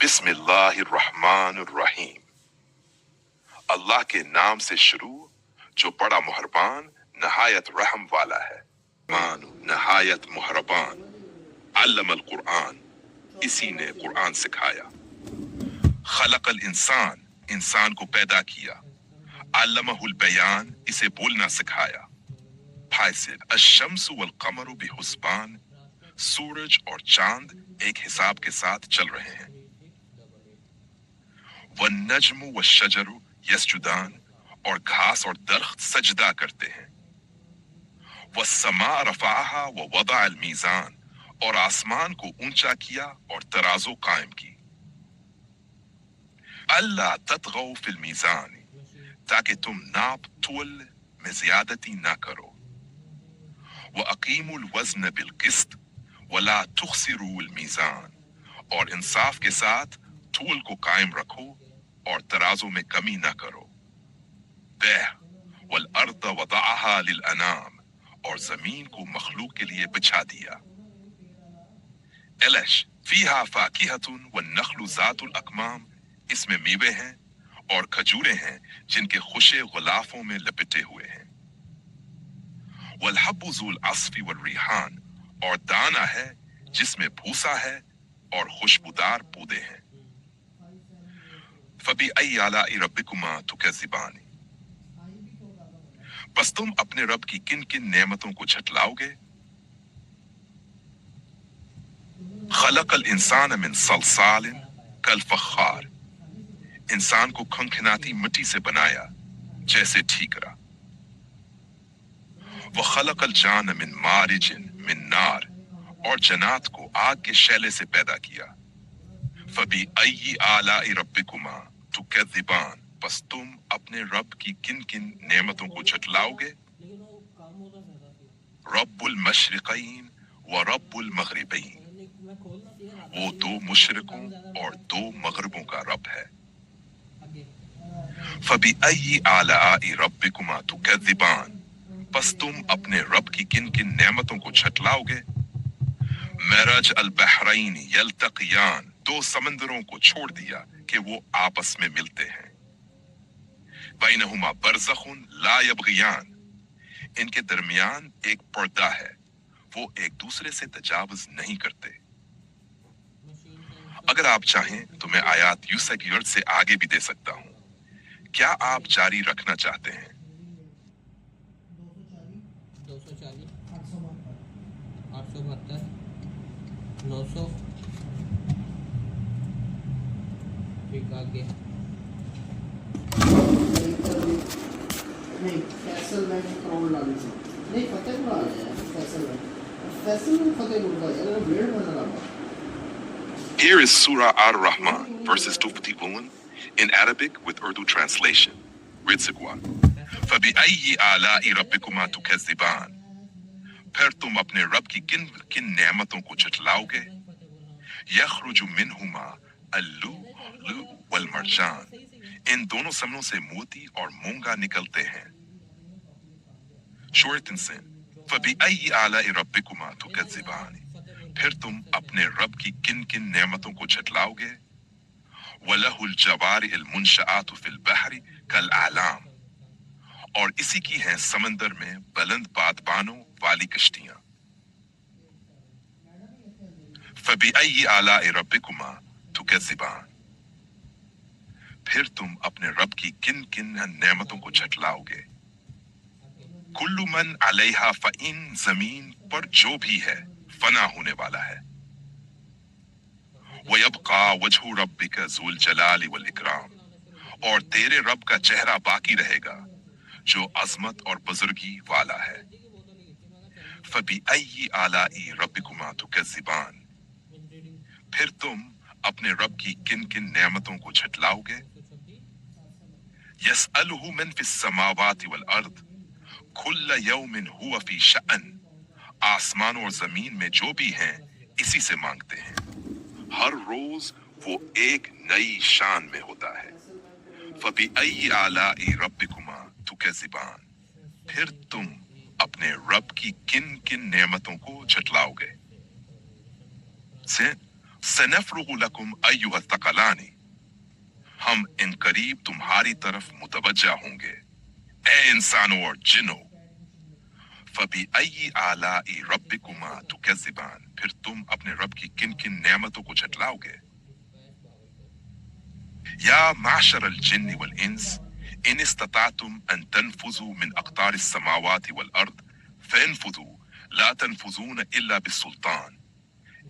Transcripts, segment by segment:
بسم اللہ الرحمن الرحیم، اللہ کے نام سے شروع جو بڑا مہربان نہایت رحم والا ہے۔ مان نہایت مہربان، علم القرآن اسی نے قرآن سکھایا، خلق الانسان انسان کو پیدا کیا، علمہ البیان اسے بولنا سکھایا، حاسب الشمس والقمر بحسبان سورج اور چاند ایک حساب کے ساتھ چل رہے ہیں، والنجم والشجر یسجدان اور گھاس اور درخت سجدہ کرتے ہیں، والسماء رفعها ووضع المیزان اور آسمان کو اونچا کیا اور ترازو قائم کی، اللہ تطغوا فی المیزان تاکہ تم ناپ تول میں زیادتی نہ کرو، وَأَقِيمُوا الْوَزْنَ بِالْقِسْطِ وَلَا تُخْسِرُوا الْمِيزَانَ اور انصاف کے ساتھ طول کو قائم رکھو اور ترازو میں کمی نہ کرو، بہ وَالْأَرْضَ وَضَعَهَا لِلْأَنَامِ اور زمین کو مخلوق کے لیے بچھا دیا، الش فیہا فاکہۃ والنخل ذات الاکمام اس میں میوے ہیں اور کھجوریں ہیں جن کے خوشے غلافوں میں لپٹے ہوئے ہیں، والحب ذو العصف والریحان اور دانہ ہے جس میں بھوسا ہے اور خوشبودار پودے ہیں، فبأی آلاء ربکما تکذبان بس تم اپنے رب کی کن کن نعمتوں کو جھٹلاؤ گے، خلق الانسان من صلصال کالفخار انسان کو کھنکھناتی مٹی سے بنایا جیسے ٹھیکرا، وخلق الجان من مارج من نار اور جنات کو آگ کے شعلے سے پیدا کیا، فبأی آلاء ربکما تکذبان بس تم اپنے رب کی کن کن نعمتوں کو جھٹلاؤ گے، رب المشرقین و رب المغربین وہ دو مشرقوں اور دو مغربوں کا رب ہے، فبأی آلاء ربکما تکذبان بس تم اپنے رب کی کن کن نعمتوں کو جھٹلاؤ گے، مرج البحرین یلتقیان دو سمندروں کو چھوڑ دیا کہ وہ آپس میں ملتے ہیں، بینہما برزخ لا یبغیان ان کے درمیان ایک پردہ ہے وہ ایک دوسرے سے تجاوز نہیں کرتے، اگر آپ چاہیں تو میں آیات یوسف یرد سے آگے بھی دے سکتا ہوں، کیا آپ جاری رکھنا چاہتے ہیں؟ 240 872 900 ٹھیک آگے نہیں فیصل میں کروڑ لانے سے نہیں فتح پور آ گیا فیصل میں فتح پور کا ہے بھیڑ میں لگا Here is Surah Ar-Rahman, verses 251, in Arabic with Urdu translation. Rizqwa. فَبِأَيِّ آلَاءِ رَبِّكُمَا تُكَذِّبَانِ پھر تم اپنے رب کی کن کن نعمتوں کو جھٹلاؤ گے، يَخْرُجُ مِنْهُمَا اللُّؤْلُؤُ وَالْمَرْجَانُ ان دونوں سمنوں سے موتی اور مونگا نکلتے ہیں، شورتنسن فَبِأَيِّ آلَاءِ رَبِّكُمَا تُكَذِّبَانِ پھر تم اپنے رب کی کن کن نعمتوں کو جھٹلاؤ گے، وَلَهُ الْجَوَارِ الْمُنْشَآتُ فِي الْبَحْرِ كَالْأَعْلَامِ اور اسی کی ہیں سمندر میں بلند بادبانوں والی کشتیاں، فَبِأَيِّ آلَاءِ رَبِّكُمَا تُكَذِّبَانِ پھر تم اپنے رب کی کن کن نعمتوں کو جھٹلاؤ گے، کل من علیہا فإن زمین پر جو بھی ہے فنا ہونے والا ہے، وَيَبْقَى وَجْهُ رَبِّكَ ذُو الْجَلَالِ وَالْإِكْرَامِ اور تیرے رب کا چہرہ باقی رہے گا جو عظمت اور بزرگی والا ہے، فَبِأَيِّ آلَاءِ رَبِّكُمَا تُكَذِّبَانِ پھر تم اپنے رب کی کن کن نعمتوں کو جھٹلاؤ گے، يَسْأَلُهُ مَن فِي السَّمَاوَاتِ وَالْأَرْضِ كُلَّ يَوْمٍ هُوَ فِي شَأْنٍ آسمان اور زمین میں جو بھی ہیں اسی سے مانگتے ہیں، ہر روز وہ ایک نئی شان میں ہوتا ہے، فَبِأَيِّ آلَاءِ رَبِّكُمَا تُكَذِّبَانِ پھر تم اپنے رب کی کن کن نعمتوں کو جھٹلاؤ گے، सनफ्रुगु लकुम अय्युहा तकलानी, हम इन करीब तुम्हारी तरफ मुतवज्जा होंगे ए इंसानों और जिन्नों। फबी अय्यी आलाई रब्बिकुमा तुकज़्ज़िबान, फिर तुम अपने रब की किन किन नेमतों को झटलाओगे। या माशर अल जिन्नि वल इंस इन इस्ततातुम अन तनफुजू मिन अक़तारिस समावाति वल अर्द फनफुजू ला तनफुजून इल्ला बिस्सुल्तान।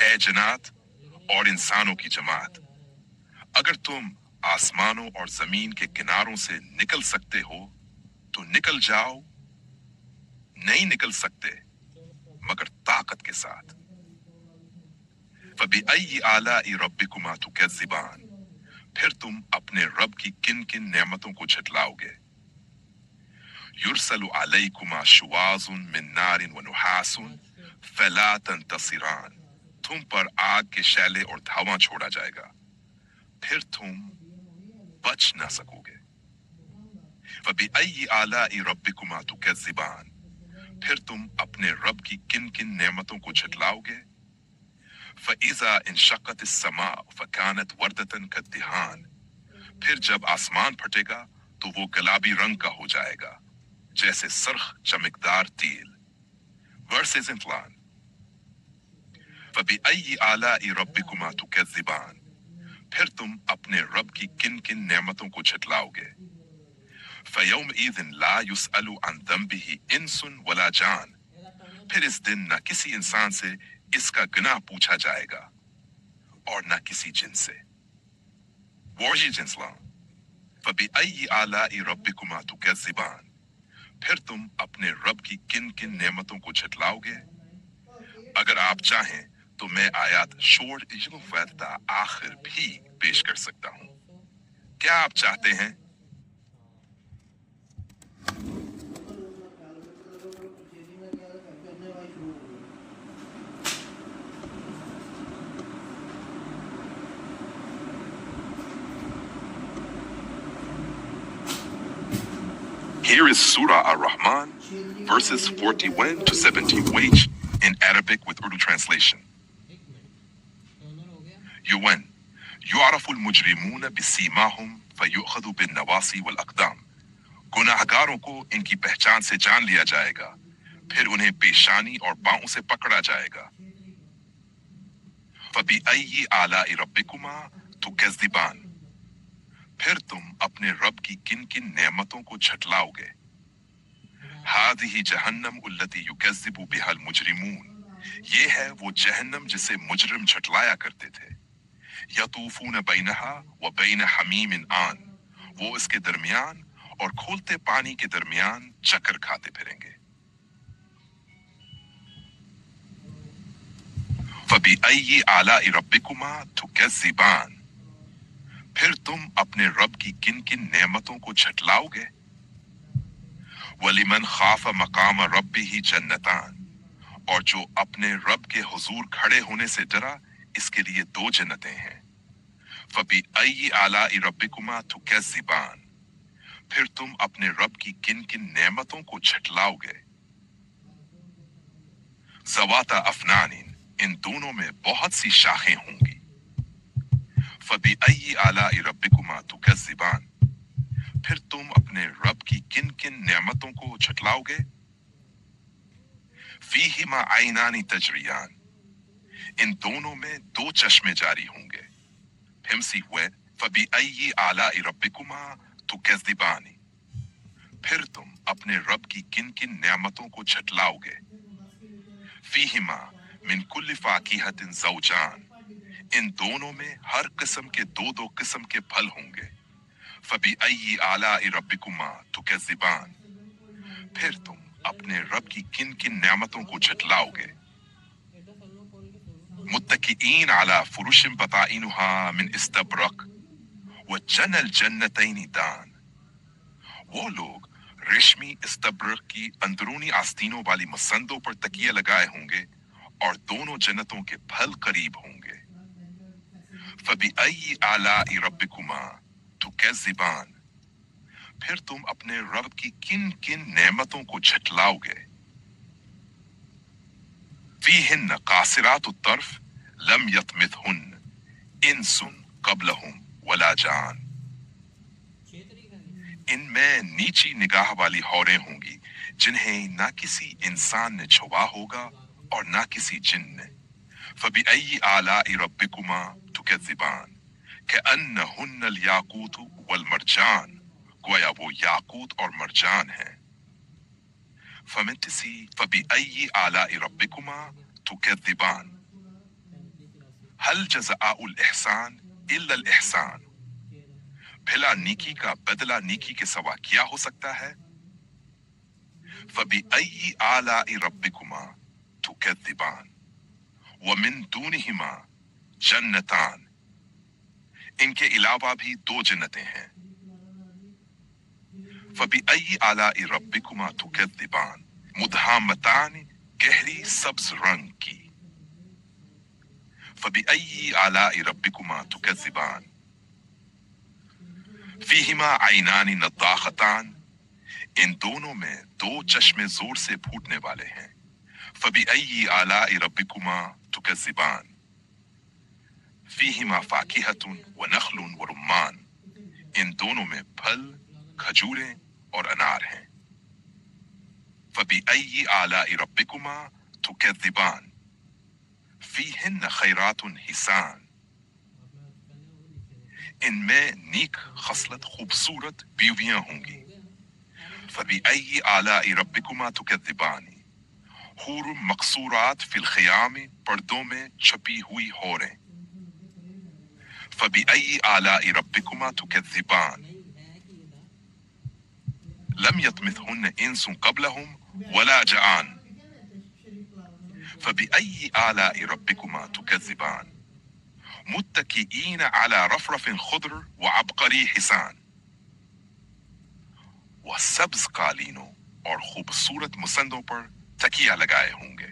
ए जन्नात और इंसानों की जमात, अगर तुम आसमानों और जमीन के किनारों से निकल सकते हो तो निकल जाओ, नहीं निकल सकते मगर ताकत के साथ। फबिअय्यि आलाई रब्बिकुमा तुकज़्ज़िबान, फिर तुम अपने रब की किन किन नेमतों को झटलाओगे। युरसलु अलैकुमा शुवाज़ुन मिन नारिन व नुहासुन फला तंतसिरान, तुम पर आग के शैले और धावां छोड़ा जाएगा, फिर तुम बच ना सकोगे। फबिअय्यि आलाई रब्बिकुमा तुकज़्ज़िबान, फिर तुम अपने रब की किन किन नेमतों को झटलाओगे। फ़इज़ा इंशक़्क़तिस समा फ़कानत वर्दतन कद्दिहान, फिर जब आसमान फटेगा तो वो गुलाबी रंग का हो जाएगा जैसे सरख चमकदार तेल। वर्सेस इंतलान। फ़बिअय्यि आलाई रब्बिकुमा तुकज़्ज़िबान, फिर तुम अपने रब की किन किन नेमतों को झटलाओगे। फ़यौमइज़िन ला युसअलु अन ज़ंबिही इंसुन वला जान, फिर इस दिन न किसी इंसान से इसका गुनाह पूछा जाएगा और न किसी जिन से। वर्जिज इंसलाम। फ़बिअय्यि आलाई रब्बिकुमा तुकज़्ज़िबान, फिर तुम अपने रब की किन किन नेमतों को झटलाओगे। अगर आप चाहें तो मैं आयत शोर इज्नुफ़ैदा आखिर भी पेश कर सकता हूं। क्या आप चाहते हैं? Here is Surah Ar-Rahman, verses 41 to 71 in Arabic with Urdu translation. एक मिनट दोनों हो गया। UN يعرف المجرمون بسيماهم فيؤخذ بالنواصي والأقدام, गुनाहगारों को इनकी पहचान से जान लिया जाएगा, फिर उन्हें पेशानी और पांवों से पकड़ा जाएगा। फबिअय्यि आलाई रब्बिकुमा तुकज़्ज़िबान, फिर तुम अपने रब की किन किन नेमतों को झटलाओगे। हादिही जहन्नम उल्लती युकज़्ज़िबु बिहल मुजरिमून, ये है वो जहन्नम जिसे मुजरिम झटलाया करते थे। यतूफून बैनहा व बैन हमीमिन आन, वो इसके दरमियान और खोलते पानी के दरमियान चक्कर खाते फिरेंगे। फबिअय्यि आलाई रब्बिकुमा तुकज़्ज़िबान, फिर तुम अपने रब की किन किन नेमतों को झटलाओगे। वलिमन खाफ मकाम रब्बिही जन्नतान, और जो अपने रब के हुजूर खड़े होने से डरा, इसके लिए दो जन्नतें हैं। फबिअय्यि आलाई रब्बिकुमा तुकज़्ज़िबान, फिर तुम अपने रब की किन किन नेमतों को झटलाओगे। ज़वाता अफ़नानिन, इन दोनों में बहुत सी शाखें होंगी। फबिअय्यि आलाई रब्बिकुमा तुकज़्ज़िबान, फिर तुम अपने रब की किन किन नेमतों को झटलाओगे। फ़ीहिमा ऐनानी तजरियान, इन दोनों में दो चश्मे जारी होंगे। हिमसी हुए फबिअय्यि आलाई रब्बिकुमा तुकज़्ज़िबानी, फिर तुम अपने रब की किन किन नेमतों को झटलाओगे। फ़ीहिमा मिन कुल्लि फ़ाकिहतिन ज़ौजान, इन दोनों में हर किस्म के दो दो किस्म के फल होंगे। फबिअय्यि आलाई रब्बिकुमा तुकज़्ज़िबान, फिर तुम अपने रब की किन किन नेमतों को झटलाओगे। मुत्तकिईन अला फुरुशिन बताइनुहा मिन इस्तबरक व जनल जन्नतैनि दान, वो लोग रेशमी इस्तबरक की अंदरूनी आस्तीनों वाली मसंदों पर तकिए लगाए होंगे और दोनों जन्नतों के फल करीब होंगे। फबिअय्यि आलाई रब्बिकुमा तुकज़्ज़िबान, फिर तुम अपने रब की किन किन नेमतों को झटलाओगे। फ़ीहिन्न क़ासिरातुत तर्फ़ लम यतमिथहुन्न, इंसुन कबलहुम वला जान। 6 तरीका है। इनमें नीची निगाह वाली हौरें होंगी जिन्हें ना किसी इंसान ने छुआ होगा और ना किसी जिन ने। फबिअय्यि आलाइ रब्बिकुमा तुकज़्ज़िबान कअन्नहुन्नल याकूत वल मरजान, गोया वो याकूत और मरजान हैं। फमितसी फबिअय्यि आलाइ रब्बिकुमा तुकज़्ज़िबान हल जज़ाउल इहसान इल्लल इहसान, भला नीकी का बदला नीकी के सिवा क्या हो सकता है। फबिअय्यि आलाइ रब्बिकुमा तुकज़्ज़िबान वमिन दूनिहिमा जन्नतान, इनके अलावा भी 2 जन्नतें हैं। फबिअय्यि आलाइ रब्बिकुमा तुकज़्ज़िबान मुदहामतान, गहरी सब्ज रंग की। फबिअय्यि आलाइ रब्बिकुमा तुकज़्ज़िबान फीहिमा ऐनानी नद्दाखतान, इन दोनों में 2 चश्मे जोर से फूटने वाले हैं। फबिअय्यि आलाइ रब्बिकुमा तुकज़्ज़िबान फीहिमा फाकिहतुन व नखलुन व रुम्मान, इन दोनों में फल, खजूरें और अनार हैं। फबिअय्यि आलाइ रब्बिकुमा तुकज़्ज़िबान फीहिन्न खैरातुन हिसान, इनमें नीक खसलत खूबसूरत बीवियां होंगी। फबिअय्यि आलाइ रब्बिकुमा तुकज़्ज़िबान हूर मकसूरात फिल ख़ियाम, पर्दों में छपी हुई हौरें। फबिअय्यि आलाइ रब्बिकुमा तुकज़्ज़िबान लम यतमिथहुन्न इंसुन क़ब्लहुम वला जान। फबिअय्यि आलाइ रब्बिकुमा तुकज़्ज़िबान मुत्तकिईन अला रफ़रफ़िन ख़ुद्र व अबक़री हिसान, वह सब्ज कालीनों और खूबसूरत मुसंदों पर तकिया लगाए होंगे।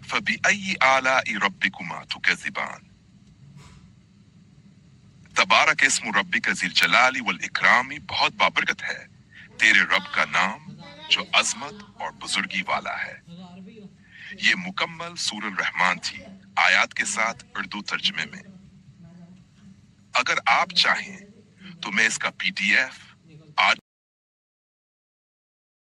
फबिअय्यि आलाइ रब्बिकुमा तुकज़्ज़िबान तबारक इस्मु रब्बिका ज़िल जलाली वल इकरामी, बहुत बाबरकत है तेरे रब का नाम जो अजमत और बुजुर्गी वाला है। 1000 भी हो। ये मुकम्मल सूरह रहमान थी, आयत के साथ उर्दू तर्जुमे में। अगर आप चाहें तो मैं इसका PDF